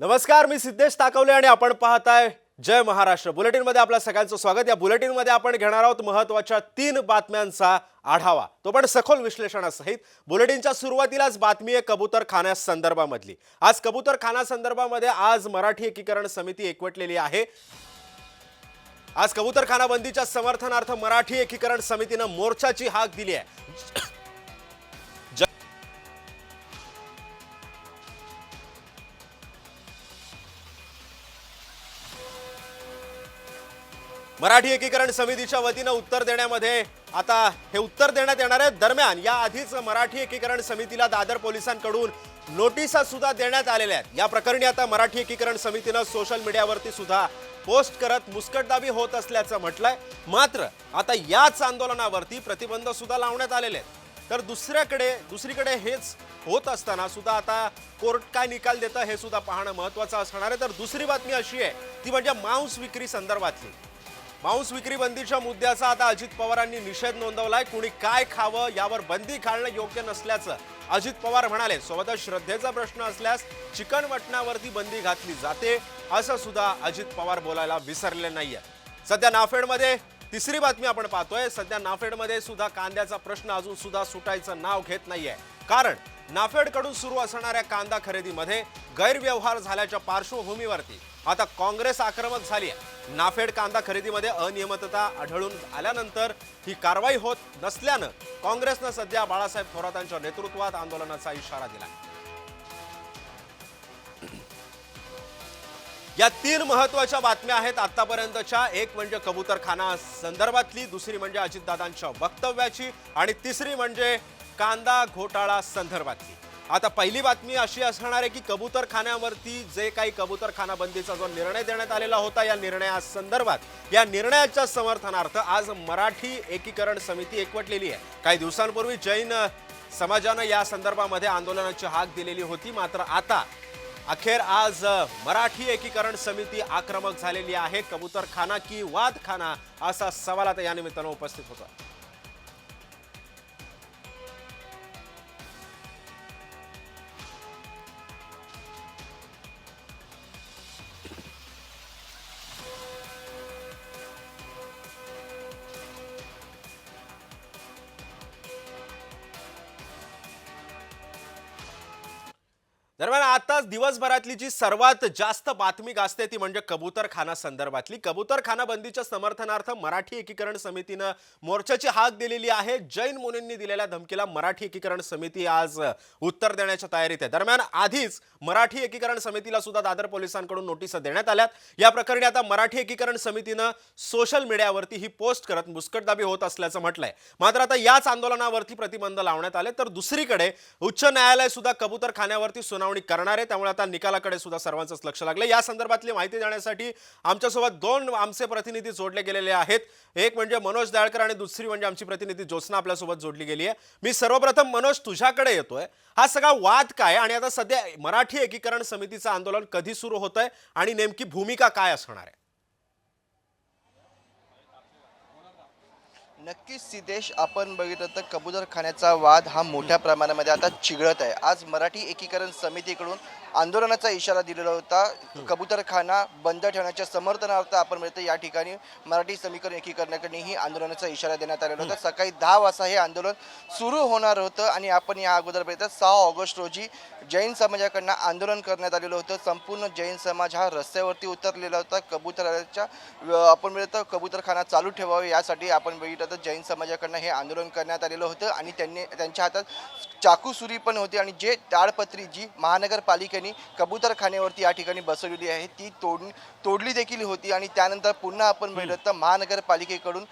नमस्कार, मी सिद्धेश ताकवले आणि आपण पाहताय जय महाराष्ट्र बुलेटिनमध्ये आपल्या सगळ्यांचं स्वागत। या बुलेटिनमध्ये आपण घेणार आहोत महत्त्वाच्या 3 बातम्यांचा आढावा, तो पण सखोल विश्लेषणासहित। बुलेटिनच्या सुरुवातीलाच बातमी आहे कबूतरखान्या संदर्भामधली। आज कबूतरखाना संदर्भामध्ये आज मराठी एकीकरण समिती एकवटलेली आहे। आज कबूतरखाना बंदीच्या समर्थनार्थ मराठी एकीकरण समितीने मोर्चाची हाक दिली आहे। मराठी एकीकरण समितीच्या वतीने उत्तर देण्यामध्ये आता हे उत्तर देण्यात येणार आहे। दरम्यान या आधीच मराठी एकीकरण समितीला दादर पोलिसांकडून नोटिसा सुद्धा देण्यात आलेल्या आहेत। या प्रकरणी आता मराठी एकीकरण समितीने सोशल मीडियावरती सुद्धा पोस्ट करत मुस्कटदाबी होत असल्याचं म्हटलंय। मात्र आता याच आंदोलनावरती प्रतिबंध सुद्धा लावण्यात आलेले आहेत। तर दुसरीकडे हेच होत असताना सुद्धा आता कोर्ट काय निकाल देतं हे सुद्धा पाहणं महत्त्वाचं असणार आहे। तर दुसरी बातमी अशी आहे ती म्हणजे मांस विक्री संदर्भातली। मांस विक्री बंदीच्या मुद्द्याचा आता अजित पवारांनी निषेध नोंदवलाय। कुणी काय खावं यावर बंदी घालणं योग्य नसल्याचं अजित पवार म्हणाले। सोबतच श्रद्धेचा प्रश्न असल्यास चिकन मटणावरती बंदी घातली जाते असं सुद्धा अजित पवार बोलायला विसरले नाहीये। सध्या नाफेडमध्ये तिसरी बातमी आपण पाहतोय। सध्या नाफेडमध्ये सुद्धा कांद्याचा प्रश्न अजून सुद्धा सुटायचं नाव घेत नाहीये। कारण नाफेडकडून सुरू असणाऱ्या कांदा खरेदीमध्ये गैरव्यवहार झाल्याच्या पार्श्वभूमीवरती आता काँग्रेस आक्रमक झाली आहे। नाफेड कांदा खरेदीमध्ये अनियमितता आढळून आल्यानंतर ही कारवाई होत नसल्यानं काँग्रेसनं सध्या बाळासाहेब थोरातांच्या नेतृत्वात आंदोलनाचा इशारा दिला। या 3 महत्त्वाच्या बातम्या आहेत आतापर्यंतच्या। एक म्हणजे कबूतरखाना संदर्भातली, दुसरी म्हणजे अजितदादांच्या वक्तव्याची आणि तिसरी म्हणजे कांदा घोटाळा संदर्भातली। आता पहिली बातमी अशी असणार आहे की कबूतरखान्यावरती जे काही कबूतरखाना बंदीचा जो निर्णय देण्यात आलेला होता या निर्णयासंदर्भात या निर्णयाच्या समर्थनार्थ आज मराठी एकीकरण समिती एकवटलेली आहे। काही दिवसांपूर्वी जैन समाजानं या संदर्भामध्ये आंदोलनाची हाक दिलेली होती। मात्र आता अखेर आज मराठी एकीकरण समिती आक्रमक झालेली आहे। कबूतरखाना की वादखाना असा सवाल आता या निमित्तानं उपस्थित होता। दरम्यान आता दिवसभरातली जी सर्वात जास्त बातमी गाजते ती म्हणजे कबूतरखाना संदर्भातली। कबूतरखाना बंदीच्या समर्थनार्थ मराठी एकीकरण समितीने मोर्चाची हाक दिलेली आहे। जैन मुनींनी दिलेल्या धमकीला मराठी एकीकरण समिती आज उत्तर देण्याच्या तयारीत आहे। दरम्यान आधीच मराठी एकीकरण समितीला सुद्धा दादर पोलिसांकडून नोटिसा देण्यात आल्यात। या प्रकरणी आता मराठी एकीकरण समितीने सोशल मीडियावरती ही पोस्ट करत मुस्कटदाबी होत असल्याचं म्हटलंय। मात्र आता याच आंदोलनावरती प्रतिबंध लावण्यात आले। तर दुसरीकडे उच्च न्यायालय सुद्धा कबूतरखान्यावरती सुनावणी करणार आहे। त्यामुळे आता निकालाकडे सुद्धा सर्वांचंच लक्ष लागलं। या संदर्भातली माहिती देण्यासाठी आमच्यासोबत 2 आमचे प्रतिनिधी जोडले गेलेले आहेत। एक म्हणजे मनोज दयाळकर आणि दुसरी म्हणजे आमची प्रतिनिधी ज्योत्स्ना आपल्यासोबत जोडली गेली आहे। मी सर्वप्रथम मनोज तुझ्याकडे येतोय। हा सगळा वाद काय आणि आता सध्या मराठी एकीकरण समितीचं आंदोलन कधी सुरू होतंय आणि नेमकी भूमिका काय असणार आहे? नक्कीच सिद्धेश, आपण बघितलं तर कबूतरखान्याचा वाद हा मोठ्या प्रमाणामध्ये आता चिघळत आहे। आज मराठी एकीकरण समितीकडून आंदोलनाचा इशारा दिलेला होता। कबूतरखाना बंद ठेवण्याच्या समर्थनार्थ आपण मिळतं या ठिकाणी मराठी समीकरण एकीकरणाकडूनही आंदोलनाचा इशारा देण्यात आलेला होता। सकाळी 10 वाजता हे आंदोलन सुरू होणार होतं आणि आपण या अगोदर बघितलं 6 ऑगस्ट रोजी जैन समाजाकडनं आंदोलन करण्यात आलेलं होतं। संपूर्ण जैन समाज हा रस्त्यावरती उतरलेला होता। कबूतराच्या आपण मिळतं कबूतरखाना चालू ठेवावे यासाठी आपण बघितलं तर जैन समाजाकडनं हे आंदोलन करण्यात आलेलं होतं आणि त्यांच्या हातात चाकू सुरी पण होती आणि जे ताडपत्री जी महानगरपालिकेने कबूतरखान्यावरती या ठिकाणी बसवलेली आहे ती तोडली देखील होती आणि त्यानंतर पुन्हा आपण बघितलं तर महानगरपालिकेकडून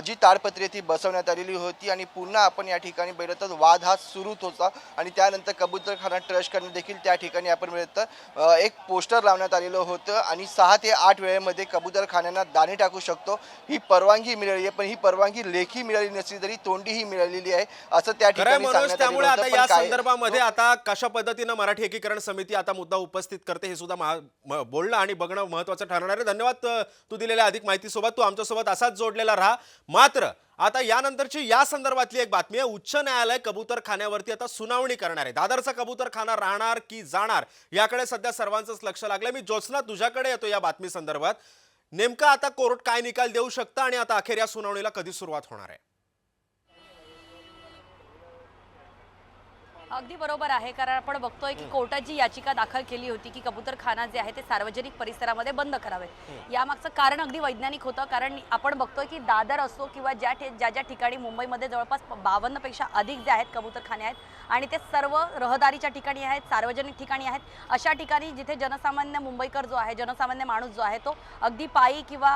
जी ताडपत्री ती बसवण्यात आलेली होती आणि पुन्हा आपण या ठिकाणी बघितलं तर वाद हा सुरूच होता आणि त्यानंतर कबूतरखाना ट्रस्टकडनं देखील त्या ठिकाणी आपण बघितलं तर एक पोस्टर लावण्यात आलेलं होतं आणि 6 ते 8 वेळेमध्ये कबूतरखान्यांना दाणे टाकू शकतो ही परवानगी मिळाली आहे। पण ही परवानगी लेखी मिळाली नसली तरी तोंडीही मिळालेली आहे असं त्या ठिकाणी सांगण्यात आलेलं होतं। आता पण या काय संदर्भामध्ये आता कशा पद्धतीनं मराठी एकीकरण समिती आता मुद्दा उपस्थित करते हे सुद्धा बोलणं आणि बघणं महत्वाचं ठरणार आहे. धन्यवाद तू दिलेल्या अधिक माहितीसोबत. तू आमच्यासोबत असाच जोडलेला राहा. मात्र आता यानंतरची या संदर्भातली एक बातमी आहे. उच्च न्यायालय कबूतरखान्यावरती आता सुनावणी करणार आहे. दादरचा कबूतरखाना राहणार की जाणार याकडे सध्या सर्वांचंच लक्ष लागलंय. मी ज्योत्स्ना तुझ्याकडे येतो या बातमी संदर्भात. नेमका आता कोर्ट काय निकाल देऊ शकतं आणि आता अखेर या सुनावणीला कधी सुरुवात होणार आहे? अगदी बरोबर आहे, कारण आपण बघतोय की कोर्टात जी याचिका दाखल केली होती की कबूतरखाना जे आहे ते सार्वजनिक परिसरामध्ये बंद करावे, यामागचं कारण अगदी वैज्ञानिक होतं. कारण आपण बघतोय की दादर असो किंवा ज्या ज्या ठिकाणी मुंबईमध्ये जवळपास 52 पेक्षा अधिक जे आहेत कबूतरखाने आहेत आणि ते सर्व रहदारीच्या ठिकाणी आहेत, सार्वजनिक ठिकाणी आहेत. अशा ठिकाणी जिथे जनसामान्य मुंबईकर जो आहे, जनसामान्य माणूस जो आहे तो अगदी पायी किंवा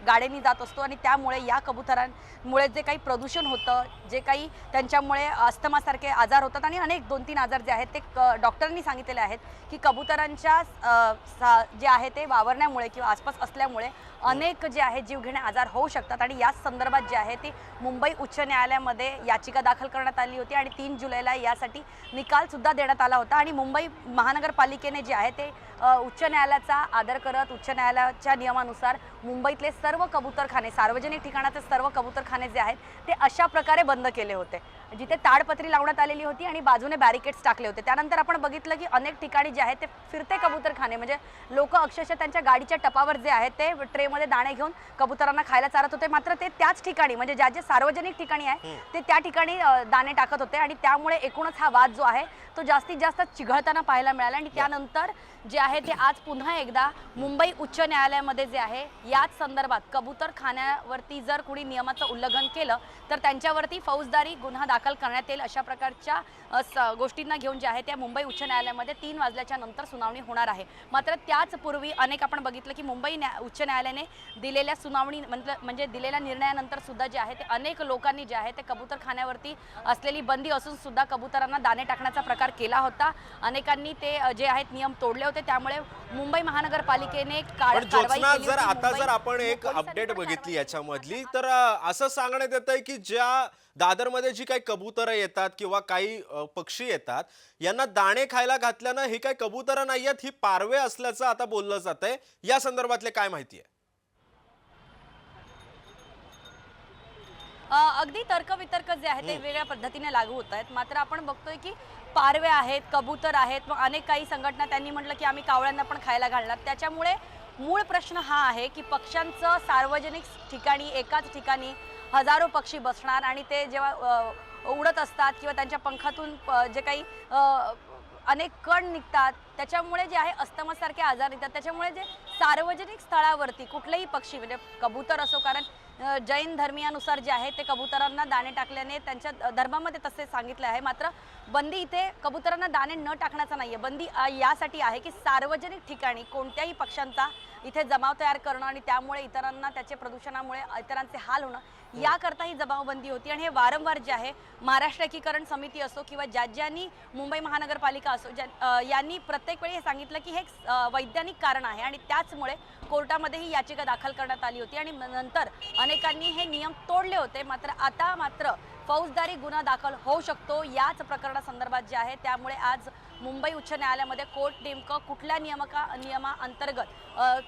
गाड्यांनी जात असतो आणि त्यामुळे या कबुतरांमुळे जे काही प्रदूषण होतं, जे काही त्यांच्यामुळे अस्थमासारखे आजार होतात आणि अनेक 2-3 आजार जे आहेत ते डॉक्टरांनी सांगितलेले आहेत की कबुतरांच्या जे आहे ते वावरण्यामुळे किंवा आसपास असल्यामुळे अनेक जे आहे जीवघेणे आजार होऊ शकतात. आणि याच संदर्भात जे आहे ती मुंबई उच्च न्यायालयामध्ये याचिका दाखल करण्यात आली होती आणि 3 जुलैला यासाठी निकाल सुद्धा देण्यात आला होता. आणि मुंबई महानगरपालिकेने जे आहे ते उच्च न्यायालयाचा आदर करत उच्च न्यायालयाच्या नियमानुसार मुंबईतले सर्व कबूतरखाने, सार्वजनिक ठिकाणाचे सर्व कबूतरखाने जे आहेत ते अशा प्रकारे बंद केले होते, जिथे ताडपत्री लावण्यात आलेली होती आणि बाजूने बॅरिकेड्स टाकले होते. त्यानंतर आपण बघितलं की अनेक ठिकाणी जे आहेत ते फिरते कबूतरखाने, म्हणजे लोक अक्षरशः त्यांच्या गाडीच्या टपावर जे आहेत ते ट्रेमध्ये दाणे घेऊन कबुतरांना खायला चारत होते. मात्र ते त्याच ठिकाणी, म्हणजे ज्या जे सार्वजनिक ठिकाणी आहे ते त्या ठिकाणी दाणे टाकत होते आणि त्यामुळे एकूणच हा वाद जो आहे तो जास्तीत जास्त चिघळताना पाहायला मिळाला. आणि त्यानंतर जे आहे ते आज पुन्हा एकदा मुंबई उच्च न्यायालयामध्ये जे आहे याच संदर्भात कबूतरखान्यावरती जर कुणी नियमाचं उल्लंघन केलं तर त्यांच्यावरती फौजदारी गुन्हा दाखल करण्यात येईल, अशा प्रकारच्या गोष्टींना घेऊन जे आहे त्या मुंबई उच्च न्यायालयामध्ये 3 वाजल्याच्या नंतर सुनावणी होणार आहे. मात्र त्याचपूर्वी अनेक आपण बघितलं की मुंबई उच्च न्यायालयाने दिलेल्या सुनावणी म्हणजे दिलेल्या निर्णयानंतर सुद्धा जे आहे ते अनेक लोकांनी जे आहे ते कबूतरखान्यावरती असलेली बंदी असून सुद्धा कबुतरांना दाणे टाकण्याचा प्रकार केला होता. अनेकांनी ते जे आहेत नियम तोडले होते. त्यामुळे मुंबई महानगरपालिकेने पण ज्योत्स्ना, केली जर होती. आता जर मुंबई आपण एक पोलिसांनी अपडेट पण बघितली कारवाई याच्यामधली, तर असं सांगण्यात येत आहे की ज्या दादरमध्ये जी काही कबुतरं येतात किंवा काही पक्षी येतात यांना दाणे खायला घातल्यानं ही काही कबुतरं नाही आहेत, ही पारवे असल्याचं आता बोललं जात आहे. या संदर्भातले काय माहिती आहे? अगदी तर्कवितर्क जे आहे ते वेगळ्या पद्धतीने लागू होत आहेत. मात्र आपण बघतोय की पारवे आहेत, कबूतर आहेत, मग अनेक काही संघटना त्यांनी म्हटलं की आम्ही कावळ्यांना पण खायला घालणार. त्याच्यामुळे मूळ प्रश्न हा आहे की पक्ष्यांचं सार्वजनिक ठिकाणी, एकाच ठिकाणी हजारो पक्षी बसणार आणि ते जेव्हा उडत असतात किंवा त्यांच्या पंखातून जे काही अनेक कण निघतात त्याच्यामुळे जे आहे अस्थमासारखे आजार निघतात. त्याच्यामुळे जे सार्वजनिक स्थळावरती कुठलेही पक्षी, म्हणजे कबूतर असो, कारण जैन धर्मियानुसार जे आहे ते कबुतरांना दाणे टाकल्याने त्यांच्या धर्मामध्ये तसे सांगितले आहे. मात्र बंदी इथे कबुतरांना दाणे न टाकण्याचा नाहीये. बंदी यासाठी आहे की सार्वजनिक ठिकाणी कोणत्याही पक्ष्यांचा इथे जमाव तयार करणं आणि त्यामुळे इतरांना त्याचे प्रदूषणामुळे इतरांचे हाल होणं, याकरता ही जमावबंदी होती. आणि हे वारंवार जे आहे महाराष्ट्र एकीकरण समिती असो किंवा ज्यांनी मुंबई महानगरपालिका असो, यांनी प्रत्येक वेळी हे सांगितलं की हे वैज्ञानिक कारण आहे आणि त्याचमुळे कोर्टामध्ये ही याचिका दाखल करण्यात आली होती आणि नंतर अनेकांनी हे नियम तोडले होते. मात्र फौजदारी गुन्हा दाखल होऊ शकतो याच प्रकरणासंदर्भात जे आहे. त्यामुळे आज मुंबई उच्च न्यायालयामध्ये कोर्ट नेमकं कुठल्या नियमाअंतर्गत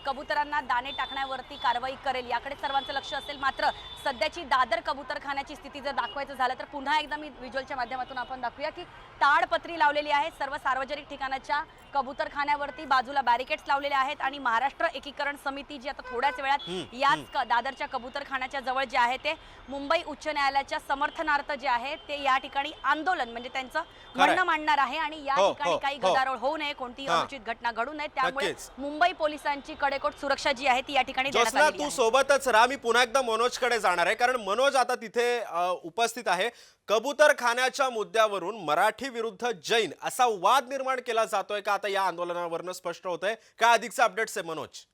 कबुतरांना दाणे टाकण्यावरती कारवाई करेल याकडे सर्वांचं लक्ष असेल. मात्र सध्याची दादर कबूतरखान्याची स्थिती जर दाखवायचं झालं तर पुन्हा एकदा मी व्हिज्युअलच्या माध्यमातून आपण दाखवूया की ताडपत्री लावलेली आहे सर्व सार्वजनिक ठिकाणाच्या कबूतरखान्यावरती, बाजूला बॅरिकेड्स लावलेले आहेत आणि महाराष्ट्र एकीकरण समिती जी आता थोड्याच वेळात याच दादरच्या कबूतरखान्याच्या जवळ जे आहे ते मुंबई उच्च न्यायालयाच्या समर्थनार्थ जे आहे ते या ठिकाणी आंदोलन, म्हणजे त्यांचं म्हणणं मांडणार आहे. आणि या ठिकाणी काही गदारोळ होऊ नये, कोणतीही अनुचित घटना घडू नये, त्यामुळे मुंबई पोलिसांची कडेकोट सुरक्षा जी आहे ती या ठिकाणी देण्यात आलेली आहे. तू सोबतच राहा, मी पुन्हा एकदा मनोजकडे जाणार आहे, कारण मनोज आता तिथे उपस्थित आहे. कबूतरखान्याच्या मुद्द्यावरून मराठी विरुद्ध जैन असा वाद निर्माण केला जातोय का आता या आंदोलनावरून स्पष्ट होतंय? काय अधिकचे अपडेट्स आहे मनोज?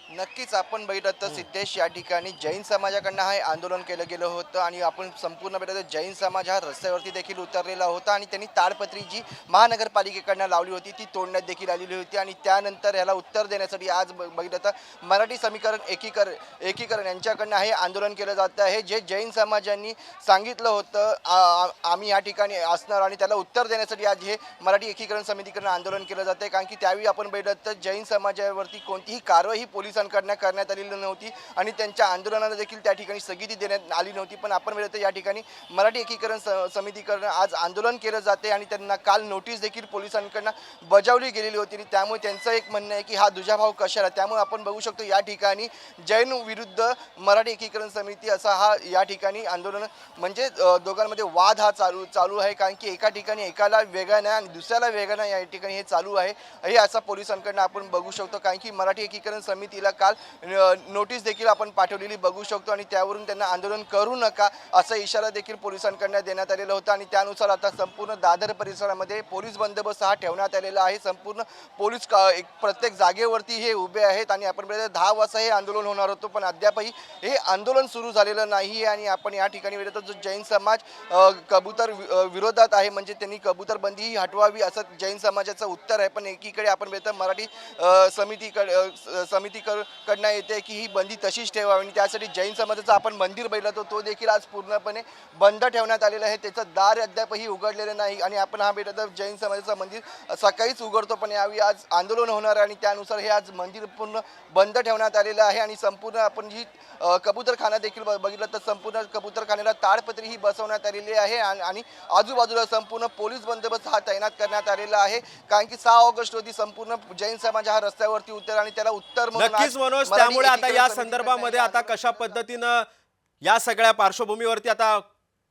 नक्कीच आपण बघितलं तर सिद्धेश या ठिकाणी जैन समाजाकडनं हे आंदोलन केलं गेलं होतं आणि आपण संपूर्ण बघितलं तर जैन समाज हा रस्त्यावरती देखील उतरलेला होता आणि त्यांनी ताडपत्री जी महानगरपालिकेकडनं लावली होती ती तोडण्यात देखील आलेली होती आणि त्यानंतर ह्याला उत्तर देण्यासाठी आज बघितलं तर मराठी समीकरण एकीकरण यांच्याकडनं हे आंदोलन केलं जात आहे. जे जैन समाजांनी सांगितलं होतं आम्ही या ठिकाणी असणार आणि त्याला उत्तर देण्यासाठी आज हे मराठी एकीकरण समितीकडनं आंदोलन केलं जातं आहे. कारण की त्यावेळी आपण बघितलं तर जैन समाजावरती कोणतीही कारवाई पोलिसांकडनं करण्यात आलेली नव्हती आणि त्यांच्या आंदोलनाला देखील त्या ठिकाणी स्थगिती देण्यात आली नव्हती. पण आपण बघितलं तर या ठिकाणी मराठी एकीकरण समितीकडनं आज आंदोलन केलं जाते आणि त्यांना काल नोटीस देखील पोलिसांकडनं बजावली गेलेली होती आणि त्यामुळे त्यांचं एक म्हणणं आहे की हा दुजाभाव कशाला. त्यामुळे आपण बघू शकतो या ठिकाणी जैन विरुद्ध मराठी एकीकरण समिती असा हा या ठिकाणी आंदोलन म्हणजे दोघांमध्ये वाद हा चालू आहे. कारण की एका ठिकाणी एकाला वेगळा नाही आणि दुसऱ्याला वेगळा नाही या ठिकाणी हे चालू आहे हे असा पोलिसांकडनं आपण बघू शकतो. कारण की मराठी एकीकरण समितीला काल नोटीस देखील आपण पाठवलेली बघू शकतो आणि त्यावरून त्यांना आंदोलन करू नका असा इशारा देखील पोलिसांकडनं देण्यात आलेला होता आणि त्यानुसार आता संपूर्ण दादर परिसरामध्ये पोलीस बंदोबस्त हा ठेवण्यात आलेला आहे. संपूर्ण पोलीस प्रत्येक जागेवरती हे उभे आहेत आणि आपण 10 वाजता हे आंदोलन होणार होतं पण अद्यापही हे आंदोलन सुरू झालेलं नाही आणि आपण या ठिकाणी बघितलं जो जैन समाज कबूतर विरोधात आहे म्हणजे त्यांनी कबूतर बंदी ही हटवावी असं जैन समाजाचं उत्तर आहे. पण एकीकडे आपण बघितलं मराठी समितीकडनं येते की ही बंदी तशीच ठेवावी आणि त्यासाठी जैन समाजाचं आपण मंदिर बघितलं तो देखील आज पूर्णपणे बंद ठेवण्यात आलेलं आहे. त्याचं दार अद्यापही उघडलेलं नाही आणि आपण हा भेटत जैन समाजाचं मंदिर सकाळीच उघडतो पण यावेळी आज आंदोलन होणार आहे आणि त्यानुसार हे आज मंदिर पूर्ण बंद ठेवण्यात आलेलं आहे. आणि संपूर्ण आपण जी कबूतरखाना देखील बघितलं तर संपूर्ण कबूतरखान्याला ताडपत्री ही बसवण्यात आलेली आहे आणि आजूबाजूला संपूर्ण पोलीस बंदोबस्त हा तैनात करण्यात आलेला आहे. कारण की 6 ऑगस्ट रोजी संपूर्ण जैन समाज हा रस्त्यावरती उतर आणि त्याला उत्तर म्हणून नक्कीच मनोज, त्यामुळे आता या संदर्भामध्ये आता कशा पद्धतीनं या सगळ्या पार्श्वभूमीवरती आता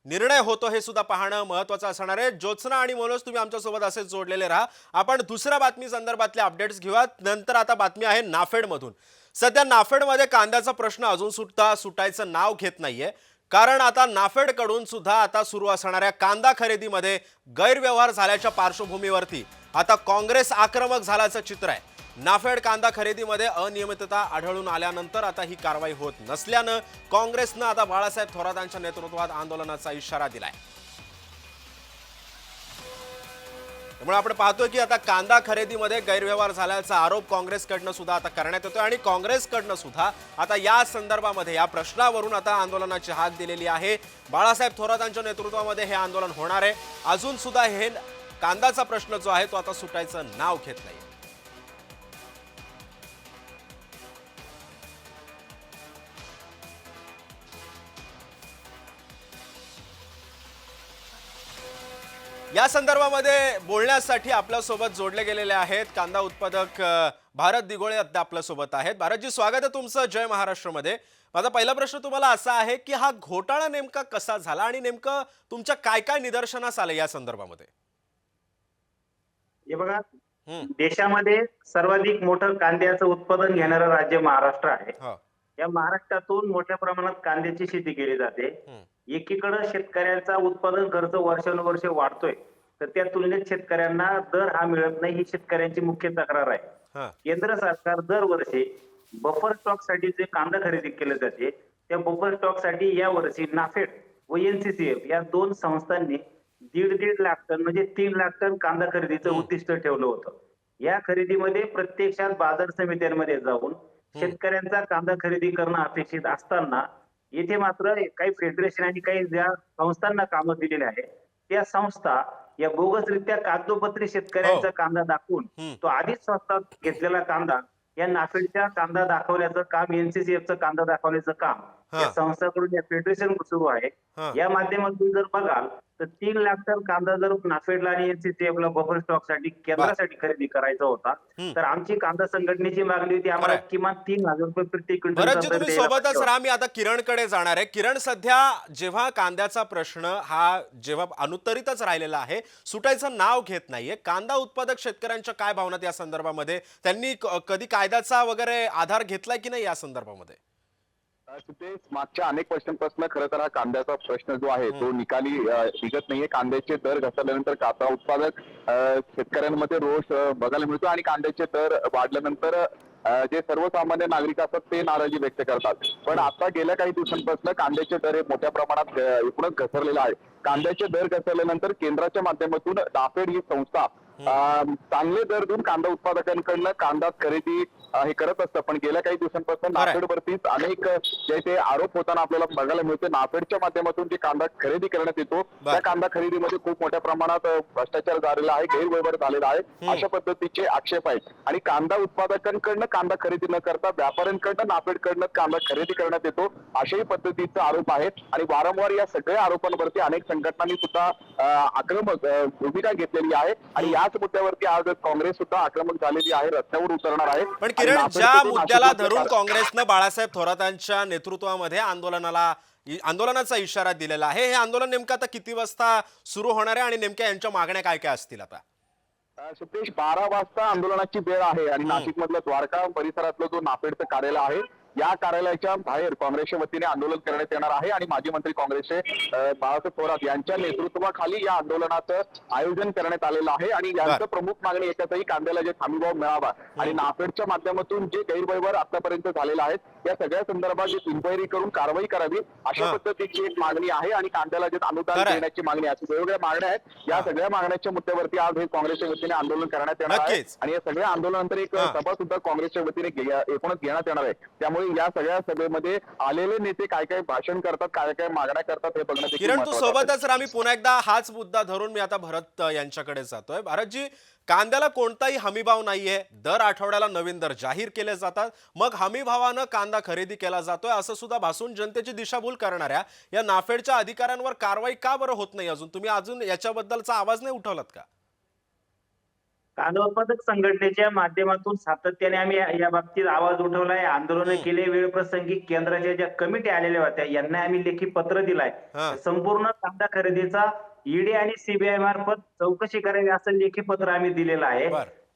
निर्णय होतो हे सुद्धा पाहणं महत्त्वाचं असणार आहे. ज्योत्सना आणि मनोज तुम्ही आमच्यासोबत असेच जोडलेले राहा. आपण दुसऱ्या बातमी संदर्भातले अपडेट्स घेऊयात. नंतर आता बातमी आहे नाफेडमधून. सध्या नाफेडमध्ये कांद्याचा प्रश्न अजून सुटायचं नाव घेत नाहीये. कारण आता नाफेडकडून सुद्धा आता सुरू असणाऱ्या कांदा खरेदीमध्ये गैरव्यवहार झाल्याच्या पार्श्वभूमीवरती आता काँग्रेस आक्रमक झाल्याचं चित्र आहे. नाफेड कांदा खरेदीमध्ये अनियमितता आढळून आल्यानंतर आता ही कारवाई होत नसल्यानं काँग्रेसनं आता बाळासाहेब थोरातांच्या नेतृत्वात आंदोलनाचा इशारा दिलाय. त्यामुळे आपण पाहतोय की आता कांदा खरेदीमध्ये गैरव्यवहार झाल्याचा आरोप काँग्रेसकडनं सुद्धा आता करण्यात येतोय आणि काँग्रेसकडनं सुद्धा आता या संदर्भामध्ये या प्रश्नावरून आता आंदोलनाची हाक दिलेली आहे. बाळासाहेब थोरातांच्या नेतृत्वामध्ये हे आंदोलन होणार आहे. अजून सुद्धा हे कांद्याचा प्रश्न जो आहे तो आता सुटायचं नाव घेत नाही. या संदर्भामध्ये बोलण्यासाठी आपल्यासोबत जोडले गेलेले आहेत कांदा उत्पादक भारत दिघोळे आपल्यासोबत आहेत. भारतजी, स्वागत आहे तुमचं जय महाराष्ट्रमध्ये. माझा पहिला प्रश्न तुम्हाला असा आहे की हा घोटाळा नेमका कसा झाला आणि नेमकं तुमच्या काय काय निदर्शनास आलं या संदर्भामध्ये? हे बघा, देशामध्ये सर्वाधिक मोठं कांद्याचं उत्पादन घेणारं राज्य महाराष्ट्र आहे. या महाराष्ट्रातून मोठ्या प्रमाणात कांद्याची शेती केली जाते. एकीकडे शेतकऱ्यांचा उत्पादन खर्च वर्षानुवर्ष वाढतोय तर त्या तुलनेत शेतकऱ्यांना दर हा मिळत नाही ही शेतकऱ्यांची मुख्य तक्रार आहे. केंद्र सरकार दरवर्षी बफर स्टॉक साठी जे कांदा खरेदी केले जाते त्या बफर स्टॉक साठी या वर्षी नाफेड व NCCF या दोन संस्थांनी 1.5 लाख टन म्हणजे 3 लाख टन कांदा खरेदीचं उद्दिष्ट ठेवलं होतं. या खरेदीमध्ये प्रत्यक्षात बाजार समित्यांमध्ये जाऊन शेतकऱ्यांचा कांदा खरेदी करणं अपेक्षित असताना येथे मात्र काही फेडरेशन आणि काही ज्या संस्थांना कामं दिलेली आहेत त्या संस्था या बोगसरित्या कागदोपत्री शेतकऱ्यांचा कांदा दाखवून तो आधीच स्वस्तात घेतलेला कांदा या नाफेडच्या कांदा दाखवण्याचं काम NCCFचं कांदा दाखवण्याचं काम या संस्थाकडून या फेडरेशन सुरू आहे. या माध्यमातून जर बघाल तर 3 लाख टन कांदा जर नाफेडला आणि NCCFला बफर स्टॉक साठी केंद्रासाठी खरेदी करायचा होता तर आमची कांदा संघटनेची मागणी होती आम्हाला किमान 3,000 रुपये प्रति क्विंटल. भरतजी, तुम्ही सोबतच राहा. मी आता किरणकडे जाणार आहे. किरण, सध्या जेव्हा कांद्याचा प्रश्न हा जेव्हा अनुत्तरितच राहिलेला आहे, सुटायचं नाव घेत नाहीये, कांदा उत्पादक शेतकऱ्यांच्या काय भावना या संदर्भामध्ये? त्यांनी कधी कायद्याचा वगैरे आधार घेतलाय की नाही या संदर्भामध्ये? ते मागच्या अनेक वर्षांपासून खरं तर हा कांद्याचा प्रश्न जो आहे तो निकाली निघत नाहीये. कांद्याचे दर घसरल्यानंतर कांदा उत्पादक शेतकऱ्यांमध्ये रोष बघायला मिळतो आणि कांद्याचे दर वाढल्यानंतर जे सर्वसामान्य नागरिक असतात ते नाराजी व्यक्त करतात. पण आता गेल्या काही दिवसांपासून कांद्याचे दर हे मोठ्या प्रमाणात एकूणच घसरलेला आहे. कांद्याचे दर घसरल्यानंतर केंद्राच्या माध्यमातून नाफेड ही संस्था चांगले दर देऊन कांदा उत्पादकांकडनं कांदा खरेदी हे करत असतं. पण गेल्या काही दिवसांपासून नाफेडवरतीच अनेक जे ते आरोप होताना आपल्याला बघायला मिळते. नाफेडच्या माध्यमातून जे कांदा खरेदी करण्यात येतो त्या कांदा खरेदीमध्ये खूप मोठ्या प्रमाणात भ्रष्टाचार झालेला आहे, गैरव्यवहार झालेला आहे, अशा पद्धतीचे आक्षेप आहेत. आणि कांदा उत्पादकांकडनं कांदा खरेदी न करता व्यापाऱ्यांकडनं नाफेडकडनं कांदा खरेदी करण्यात येतो अशाही पद्धतीचा आरोप आहे. आणि वारंवार या सगळ्या आरोपांवरती अनेक संघटनांनी सुद्धा आक्रमक भूमिका घेतलेली आहे. आणि याच मुद्द्यावरती आज काँग्रेस सुद्धा आक्रमक झालेली आहे, रस्त्यावर उतरणार आहे. पण किरण, ज्या मुद्द्याला धरून काँग्रेसनं बाळासाहेब थोरातांच्या नेतृत्वामध्ये आंदोलनाचा इशारा दिलेला आहे, हे आंदोलन नेमकं आता किती वाजता सुरू होणार आहे आणि नेमक्या यांच्या मागण्या काय काय असतील? आता सतीश, 12 वाजता आंदोलनाची वेळ आहे आणि नाशिक मधलं द्वारका परिसरातलं जो नाफेडचं कार्यालय आहे या कार्यालयाच्या बाहेर काँग्रेसच्या वतीने आंदोलन करण्यात येणार आहे. आणि माजी मंत्री काँग्रेसचे बाळासाहेब थोरात यांच्या नेतृत्वाखाली या आंदोलनाचं आयोजन करण्यात आलेलं आहे. आणि यांचं प्रमुख मागणी एकच कांद्याला जे हमीभाव मिळावा आणि नाफेडच्या माध्यमातून जे गैरव्यवहार आतापर्यंत झालेला आहे या सगळ्या संदर्भात जे इन्क्वायरी करून कारवाई करावी अशा पद्धतीची एक मागणी आहे. आणि कांद्याला जे अनुदान देण्याची मागणी आहे, वेगवेगळ्या मागण्या आहेत. या सगळ्या मागण्याच्या मुद्द्यावरती आज हे काँग्रेसच्या वतीने आंदोलन करण्यात येणार आहे. आणि या सगळ्या आंदोलनानंतर एक सभा सुद्धा काँग्रेसच्या वतीने एकूणच घेण्यात येणार आहे. त्यामुळे या सगळ्या सभेमध्ये आलेले नेते काय काय भाषण करतात, काय काय मागण्या करतात हे बघण्यात. किरण, तू सोबतच आम्ही पुन्हा एकदा हाच मुद्दा धरून मी आता भरत यांच्याकडे जातोय. भारतजी, कांद्याला कोणताही हमीभाव नाहीये, दर आठवड्याला नवीन दर जाहीर केले जातात, मग हमीभावानं कांदा खरेदी केला जातोय असं सुद्धा भासून जनतेची दिशाभूल करणाऱ्या या नाफेडच्या अधिकाऱ्यांवर कारवाई का बरं होत नाही? तुम्ही अजून याच्याबद्दलचा आवाज नाही उठवलात का? कांदा उत्पादक संघटनेच्या माध्यमातून सातत्याने आम्ही या बाबतीत आवाज उठवलाय, आंदोलन केले. वेळप्रसंगी केंद्राच्या ज्या कमिटी आलेल्या होत्या यांना आम्ही लेखी पत्र दिलाय. संपूर्ण कांदा खरेदीचा ईडी आणि सीबीआय मार्फत चौकशी करावी असं लेखी पत्र आम्ही दिलेलं आहे.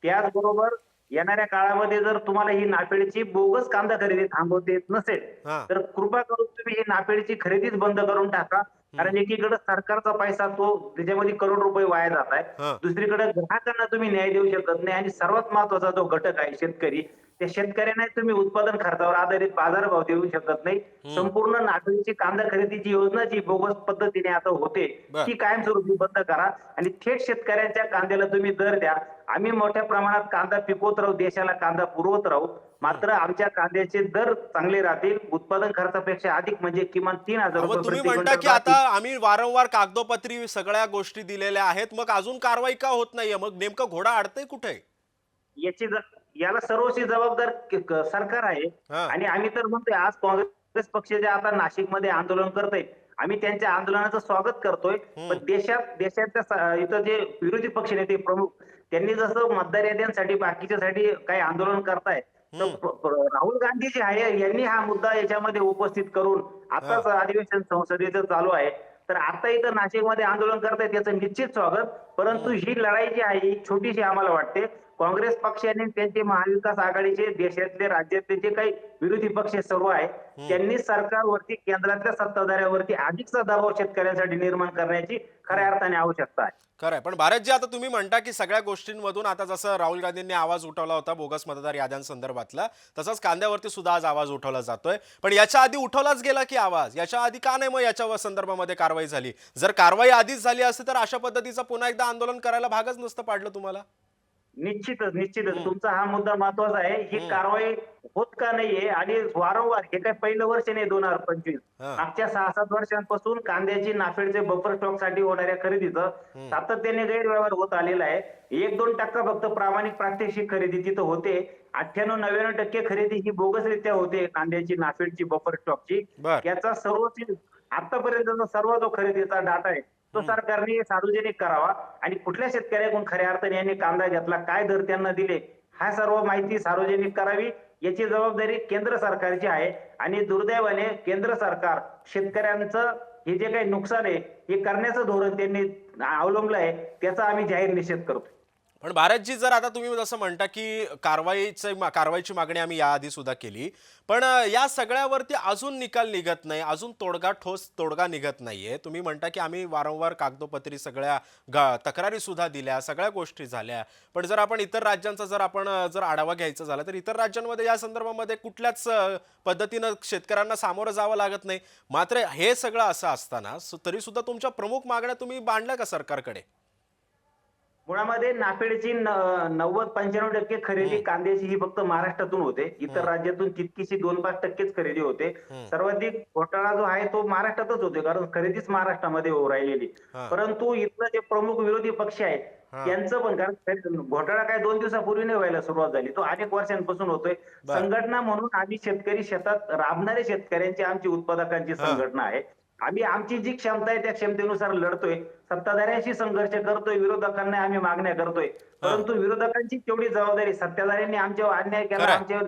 त्याचबरोबर येणाऱ्या काळामध्ये जर तुम्हाला ही नाफेडची बोगस कांदा खरेदी थांबवता येत नसेल तर कृपा करून तुम्ही ही नाफेडची खरेदीच बंद करून टाका. कारण एकीकडे सरकारचा पैसा तो त्याच्यामध्ये करोड रुपये वाया जात आहे, दुसरीकडे ग्राहकांना तुम्ही न्याय देऊ शकत नाही. आणि सर्वात महत्वाचा जो घटक आहे शेतकरी, त्या शेतकऱ्यांना तुम्ही उत्पादन खर्चावर आधारित बाजारभाव देऊ शकत नाही. संपूर्ण नाफेडची कांदा खरेदीची योजना जी बोगस पद्धतीने आता होते ती कायमस्वरूपी बंद करा आणि थेट शेतकऱ्यांच्या कांद्याला तुम्ही दर द्या. आम्ही मोठ्या प्रमाणात कांदा पिकवत राहू, देशाला कांदा पुरवत राहू, मात्र आमच्या कांद्याचे दर चांगले राहतील. उत्पादन खर्चापेक्षा अधिक म्हणजे किमान 3,000 रुपये. तुम्ही म्हणता की आता आम्ही वारंवार कागदोपत्री सगळ्या गोष्टी दिलेल्या आहेत, मग अजून कारवाई का होत नाहीये? मग नेमकं घोडा अडतंय कुठे? याला सर्वस्वी जबाबदार सरकार आहे. आणि आम्ही तर म्हणतोय, आज काँग्रेस पक्ष जे आता नाशिकमध्ये आंदोलन करतोय, आम्ही त्यांच्या आंदोलनाचं स्वागत करतोय. पण देशाच्या इथं जे विरोधी पक्ष नेते प्रमुख त्यांनी जसं मतदार याद्यांसाठी बाकीच्यासाठी काही आंदोलन करताय, राहुल गांधी जे आहे यांनी हा मुद्दा याच्यामध्ये उपस्थित करून आताच अधिवेशन संसदेचं चालू आहे तर आता इथं नाशिकमध्ये आंदोलन करतायत त्याचं निश्चित स्वागत. परंतु ही लढाई जी आहे ही छोटीशी आम्हाला वाटते. काँग्रेस पक्षाने त्यांचे महाविकास आघाडीचे देशातले राज्यातले जे काही विरोधी पक्ष सर्व आहे त्यांनी सरकारवरती केंद्रातल्या सत्ताधाऱ्यावरती अधिकचा दबाव शेतकऱ्यांसाठी निर्माण करण्याची खऱ्या अर्थाने आवश्यकता आहे. खरंय. पण भारतजी, आता तुम्ही म्हणता की सगळ्या गोष्टींमधून आता जसं राहुल गांधींनी आवाज उठवला होता बोगस मतदार याद्यांसंदर्भातला, तसंच कांद्यावरती सुद्धा आज आवाज उठवला जातोय. पण याच्या आधी उठवलाच गेला की आवाज, याच्या आधी का नाही मग याच्या संदर्भामध्ये कारवाई झाली? जर कारवाई आधीच झाली असती तर अशा पद्धतीचं पुन्हा एकदा आंदोलन करायला भागच नसतं पाडलं तुम्हाला. निश्चितच तुमचा हा मुद्दा महत्वाचा आहे. ही कारवाई होत का नाहीये आणि वारंवार, हे काय पहिलं वर्ष नाही 2025, मागच्या 6-7 वर्षांपासून कांद्याची नाफेडचे बफर स्टॉक साठी होणाऱ्या खरेदीचं सातत्याने गैरव्यवहार होत आलेला आहे. 1-2% फक्त प्रामाणिक प्रात्यक्षिक खरेदी तिथं होते. 98-99% खरेदी ही बोगसरित्या होते कांद्याची नाफेडची बफर स्टॉकची. याचा आतापर्यंतचा सर्व जो खरेदीचा डाटा आहे तो सरकारने सार्वजनिक करावा आणि कुठल्या शेतकऱ्याकडून खऱ्या अर्थाने यांनी कांदा घेतला, काय दर त्यांना दिले, हा सर्व माहिती सार्वजनिक करावी. याची जबाबदारी केंद्र सरकारची आहे. आणि दुर्दैवाने केंद्र सरकार शेतकऱ्यांचं हे जे काही नुकसान आहे हे करण्याचं धोरण त्यांनी अवलंबलं आहे, त्याचा आम्ही जाहीर निषेध करतो. पण भारतजी, जर आता तुम्ही जसं म्हणता की कारवाईची मागणी आम्ही याआधी सुद्धा केली, पण या सगळ्यावरती अजून निकाल निघत नाही, अजून ठोस तोडगा निघत नाहीये. तुम्ही म्हणता की आम्ही वारंवार कागदोपत्री सगळ्या तक्रारी सुद्धा दिल्या, सगळ्या गोष्टी झाल्या, पण जर आपण इतर राज्यांचा जर आढावा घ्यायचा झाला तर इतर राज्यांमध्ये या संदर्भामध्ये कुठल्याच पद्धतीनं शेतकऱ्यांना सामोरं जावं लागत नाही. मात्र हे सगळं असं असताना तरी सुद्धा तुमच्या प्रमुख मागण्या तुम्ही मांडल्या का सरकारकडे? मुळामध्ये नाफेडची 90-95% खरेदी कांद्याची ही फक्त महाराष्ट्रातून होते. इतर राज्यातून तितकीशी 2-5% खरेदी होते. सर्वाधिक घोटाळा जो आहे तो महाराष्ट्रातच होतो, कारण खरेदीच महाराष्ट्रामध्ये होऊ राहिलेली. परंतु इथलं जे प्रमुख विरोधी पक्ष आहेत त्यांचं पण, कारण घोटाळा काय 2 दिवसापूर्वी नाही व्हायला सुरुवात झाली, तो अनेक वर्षांपासून होतोय. संघटना म्हणून आम्ही शेतकरी, शेतात राबणारे शेतकऱ्यांची आमची उत्पादकांची संघटना आहे. आम्ही आमची जी क्षमता आहे त्या क्षमतेनुसार लढतोय, सत्ताधाऱ्यांशी संघर्ष करतोय, विरोधकांना आम्ही मागण्या करतोय. परंतु विरोधकांची तेवढी जबाबदारी, सत्ताधाऱ्यांनी आमच्यावर अन्याय केला, आमच्यावर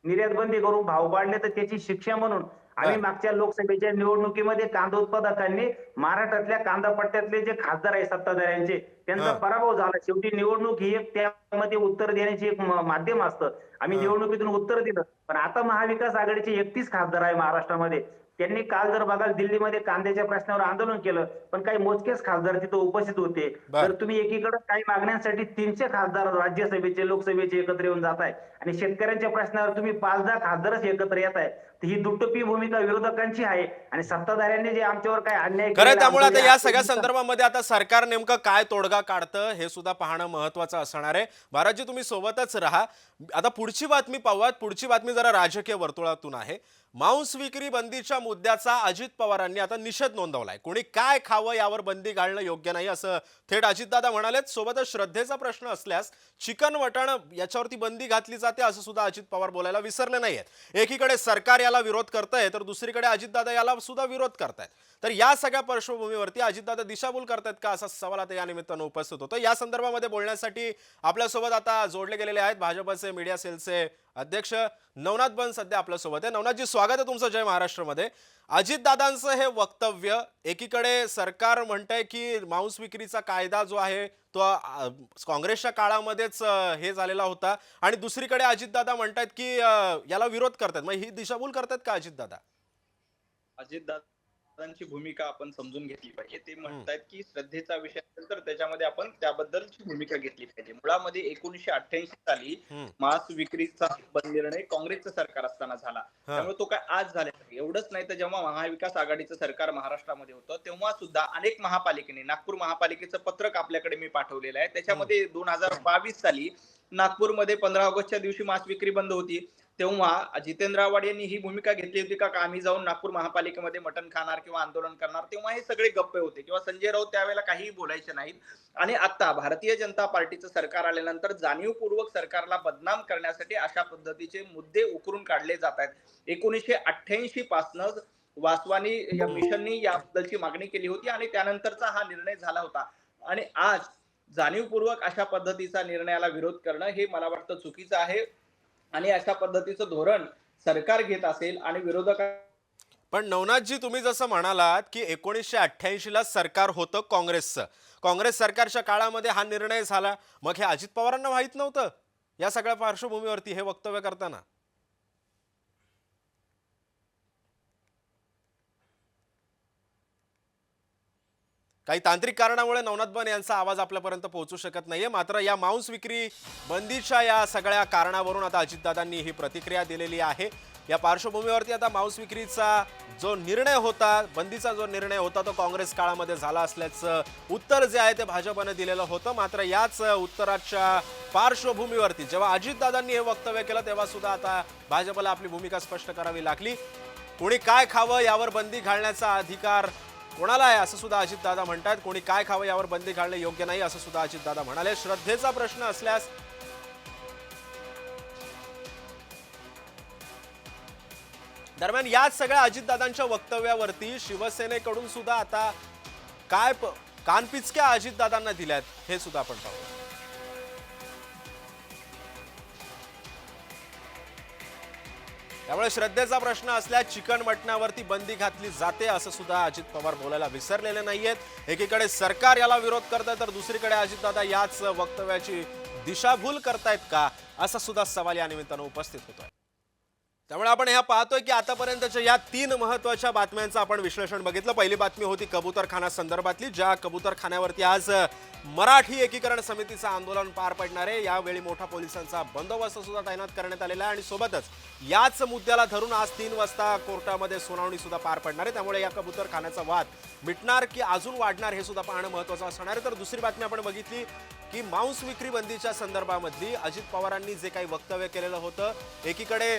निर्यात बंदी करून भाव वाढले तर त्याची शिक्षा म्हणून आम्ही मागच्या लोकसभेच्या निवडणुकीमध्ये कांदा उत्पादकांनी महाराष्ट्रातल्या कांदा पट्ट्यातले जे खासदार आहे सत्ताधाऱ्यांचे, त्यांचा पराभव झाला. शेवटी निवडणूक ही एक त्यामध्ये उत्तर देण्याची एक माध्यम असतं. आम्ही निवडणुकीतून उत्तर दिलं, पण आता महाविकास आघाडीचे 31 खासदार आहे महाराष्ट्रामध्ये. त्यांनी काल जर बघाल दिल्लीमध्ये कांद्याच्या प्रश्नावर आंदोलन केलं, पण काही मोजकेच खासदार तिथे उपस्थित होते. तर तुम्ही एकीकडे काही मागण्यांसाठी 300 खासदार राज्यसभेचे, लोकसभेचे एकत्र येऊन जात आहे आणि शेतकऱ्यांच्या प्रश्नावर तुम्ही 5-10 खासदारच एकत्र येत आहे. तर ही दुटप्पी भूमिका विरोधकांची आहे आणि सत्ताधाऱ्यांनी जे आमच्यावर काय अन्याय खरं, त्यामुळे आता या सगळ्या संदर्भामध्ये आता सरकार नेमकं काय तोडगा काढतं हे सुद्धा पाहणं महत्वाचं असणार आहे. भारतजी, तुम्ही सोबतच राहा. आता पुढची बातमी पाहूयात. पुढची बातमी जरा राजकीय वर्तुळातून आहे. मांस विक्री बंदीच्या मुद्द्याचा अजित पवारांनी आता निषेध नोंदवलाय. कोणी काय खावं यावर बंदी घालणं योग्य नाही असं थेट अजितदादा म्हणालेत. सोबतच श्रद्धेचा प्रश्न असल्यास चिकन वटाण याच्यावरती बंदी घातली जाते असं सुद्धा अजित पवार बोलायला विसरले नाहीयेत. एकीकडे सरकार याला विरोध करतंय तर दुसरीकडे अजितदादा याला सुद्धा विरोध करतायत. तर या सगळ्या पार्श्वभूमीवरती अजितदादा दिशाभूल करतायत का असा सवाल आता या निमित्तानं उपस्थित होतो. या संदर्भामध्ये बोलण्यासाठी आपल्यासोबत आता जोडले गेलेले आहेत भाजपचे मीडिया सेलचे अध्यक्ष नवनाथ बन सध्या आपल्यासोबत आहे. नवनाथजी, स्वागत आहे तुमचं जय महाराष्ट्रमध्ये. अजितदादांचं हे वक्तव्य, एकीकडे सरकार म्हणतंय की मांस विक्रीचा कायदा जो आहे तो काँग्रेसच्या काळामध्येच हे झालेला होता आणि दुसरीकडे अजितदादा म्हणतायत की याला विरोध करतायत. मग ही दिशाभूल करतायत का अजितदादा? अजितदादांची भूमिका आपण समजून घेतली पाहिजे. ते म्हणतायत की श्रद्धेचा विषय असेल तर त्याच्यामध्ये आपण त्याबद्दलची भूमिका घेतली पाहिजे. मुळामध्ये 1988 साली मांस विक्रीचा निर्णय काँग्रेसचं सरकार असताना झाला, त्यामुळे तो काय आज झाला. एवढंच नाही तर जेव्हा महाविकास आघाडीचं सरकार महाराष्ट्रामध्ये होतं तेव्हा सुद्धा अनेक महापालिकेने, नागपूर महापालिकेचं पत्रक आपल्याकडे मी पाठवलेलं आहे, त्याच्यामध्ये 2022 साली नागपूरमध्ये 15 ऑगस्टच्या दिवशी मांस विक्री बंद होती. तेव्हा जितेंद्र आव्हाड यांनी ही भूमिका घेतली होती का आम्ही जाऊन नागपूर महापालिकेमध्ये मटण खाणार किंवा आंदोलन करणार. तेव्हा हे सगळे गप्पे होते किंवा संजय राऊत त्यावेळेला काहीही बोलायचे नाहीत. आणि आता भारतीय जनता पार्टीचं सरकार आल्यानंतर जाणीवपूर्वक सरकारला बदनाम करण्यासाठी अशा पद्धतीचे मुद्दे उकरून काढले जात आहेत. 1988 पासून वासवानी या मिशननी याबद्दलची मागणी केली होती आणि त्यानंतरचा हा निर्णय झाला होता. आणि आज जाणीवपूर्वक अशा पद्धतीचा निर्णयाला विरोध करणं हे मला वाटतं चुकीचं आहे. आणि अशा पद्धतीचं धोरण सरकार घेत असेल आणि विरोधक. पण नवनाथजी, तुम्ही जसं म्हणालात की 1988 ला सरकार होतं काँग्रेसचं, काँग्रेस सरकारच्या काळामध्ये हा निर्णय झाला, मग हे अजित पवारांना माहित नव्हतं या सगळ्या पार्श्वभूमीवरती हे वक्तव्य करताना? काही तांत्रिक कारणामुळे नवनाथ बन यांचा आवाज आपल्यापर्यंत पोहोचू शकत नाहीये. मात्र या मांस विक्री बंदीच्या या सगळ्या कारणावरून आता अजितदादांनी ही प्रतिक्रिया दिलेली आहे. या पार्श्वभूमीवरती आता मांस विक्रीचा जो निर्णय होता, बंदीचा जो निर्णय होता, तो काँग्रेस काळामध्ये झाला असल्याचं उत्तर जे आहे ते भाजपने दिलेलं होतं. मात्र याच उत्तराच्या पार्श्वभूमीवरती जेव्हा अजितदादांनी हे वक्तव्य केलं तेव्हा सुद्धा आता भाजपला आपली भूमिका स्पष्ट करावी लागली. कोणी काय खावं यावर बंदी घालण्याचा अधिकार कोणाला आहे असं सुद्धा अजितदादा म्हणतात. कोणी काय खावं यावर बंदी घालणं योग्य नाही असं सुद्धा अजितदादा म्हणाले. श्रद्धेचा प्रश्न असल्यास दरम्यान याच सगळ्या अजितदादांच्या वक्तव्यावरती शिवसेनेकडून सुद्धा आता काय कानपिचक्या अजितदादांना दिल्यात हे सुद्धा आपण पाहू. त्यामुळे श्रद्धेचा प्रश्न असल्यास चिकन मटणावरती बंदी घातली जाते असं सुद्धा अजित पवार बोलायला विसरलेले नाहीयेत. एकीकडे सरकार याला विरोध करतंय तर दुसरीकडे अजितदादा याच वक्तव्याची दिशाभूल करतायत का असा सुद्धा सवाल या निमित्तानं उपस्थित होतोय. त्यामुळे आपण ह्या पाहतोय की आतापर्यंतच्या या 3 महत्त्वाच्या बातम्यांचं आपण विश्लेषण बघितलं. पहिली बातमी होती कबूतरखाना संदर्भातली, ज्या कबूतरखान्यावरती आज मराठी एकीकरण समितीचं आंदोलन पार पडणार आहे. यावेळी मोठा पोलिसांचा बंदोबस्त सुद्धा तैनात करण्यात आलेला आहे आणि सोबतच याच मुद्द्याला धरून आज 3 वाजता कोर्टामध्ये सुनावणी सुद्धा पार पडणार आहे. त्यामुळे या कबूतरखान्याचा वाद मिटणार की अजून वाढणार हे सुद्धा पाहणं महत्त्वाचं असणार आहे. तर दुसरी बातमी आपण बघितली की मांस विक्री बंदीच्या संदर्भामधली अजित पवारांनी जे काही वक्तव्य केलेलं होतं, एकीकडे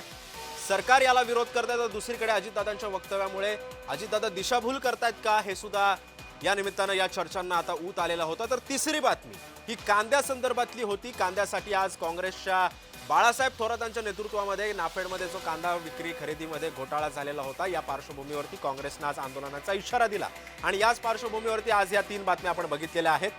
सरकार याला विरोध करतायत तर दुसरीकडे अजितदादांच्या वक्तव्यामुळे अजितदादा दिशाभूल करतायत का हे सुद्धा या निमित्तानं या चर्चांना आता ऊत आलेला होता. तर तिसरी बातमी ही कांद्या संदर्भातली होती. कांद्यासाठी आज काँग्रेसच्या बाळासाहेब थोरातांच्या नेतृत्वामध्ये नाफेडमध्ये जो कांदा विक्री खरेदीमध्ये घोटाळा झालेला होता, या पार्श्वभूमीवरती काँग्रेसनं आज आंदोलनाचा इशारा दिला आणि याच पार्श्वभूमीवरती आज या 3 बातम्या आपण बघितलेल्या आहेत.